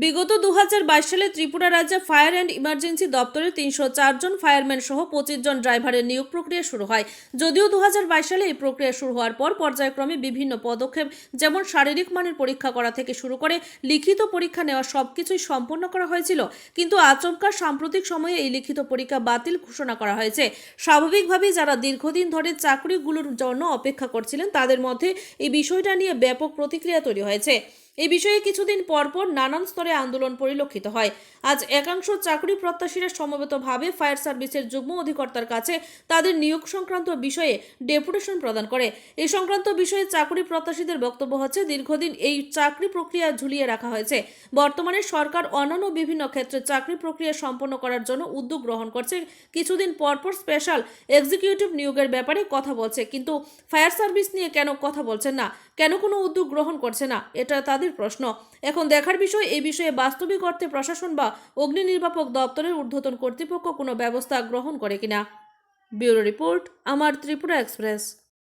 বিগত 2022 সালে ত্রিপুরা রাজ্যে ফায়ার অ্যান্ড ইমার্জেন্সি দপ্তরের 304 জন ফায়ারম্যান সহ 25 জন ড্রাইভারের নিয়োগ প্রক্রিয়া শুরু হয়। যদিও 2022 সালে এই প্রক্রিয়া শুরু হওয়ার পর পর্যায়ক্রমে বিভিন্ন পদক্ষেপ যেমন শারীরিক মানের পরীক্ষা করা থেকে শুরু করে লিখিত পরীক্ষা নেওয়া সবকিছুই সম্পন্ন করা হয়েছিল, কিন্তু আচমকা সাম্প্রতিক সময়ে এই লিখিত পরীক্ষা বাতিল ঘোষণা করা হয়েছে। স্বাভাবিকভাবেই যারা দীর্ঘদিন ধরে চাকরিগুলোর জন্য অপেক্ষা করছিলেন তাদের মধ্যে এই বিষয়টা নিয়ে ব্যাপক প্রতিক্রিয়া তৈরি হয়েছে। এই বিষয়ে কিছুদিন পরপর নানান স্তরে আন্দোলন পরিলক্ষিত হয়। আজ একাংশ চাকরি প্রত্যাশীরা সমবেতভাবে ফায়ার সার্ভিসের যুগ্ম অধিকর্তার কাছে তাদের নিয়োগ সংক্রান্ত বিষয়ে ডেপুটেশন প্রদান করে। এই সংক্রান্ত বিষয়ে চাকরি প্রত্যাশীদের বক্তব্য হচ্ছে, দীর্ঘদিন এই চাকরি প্রক্রিয়া ঝুলিয়ে রাখা হয়েছে। বর্তমানে সরকার অন্যান্য বিভিন্ন ক্ষেত্রে চাকরি প্রক্রিয়া সম্পন্ন করার জন্য উদ্যোগ গ্রহণ করছে। কিছুদিন পরপর স্পেশাল এক্সিকিউটিভ নিয়োগের ব্যাপারে কথা বলছে, কিন্তু ফায়ার সার্ভিস নিয়ে কেন কথা বলছেন না, কেন কোনো উদ্যোগ গ্রহণ করছে না, এটা তাদের প্রশ্ন। এখন দেখার বিষয় এই বিষয়ে বাস্তবিক অর্থে প্রশাসন বা অগ্নি নির্বাপক দপ্তরের ঊর্ধ্বতন কর্তৃপক্ষ কোনো ব্যবস্থা গ্রহণ করে কিনা। ব্যুরো রিপোর্ট, আমার ত্রিপুরা এক্সপ্রেস।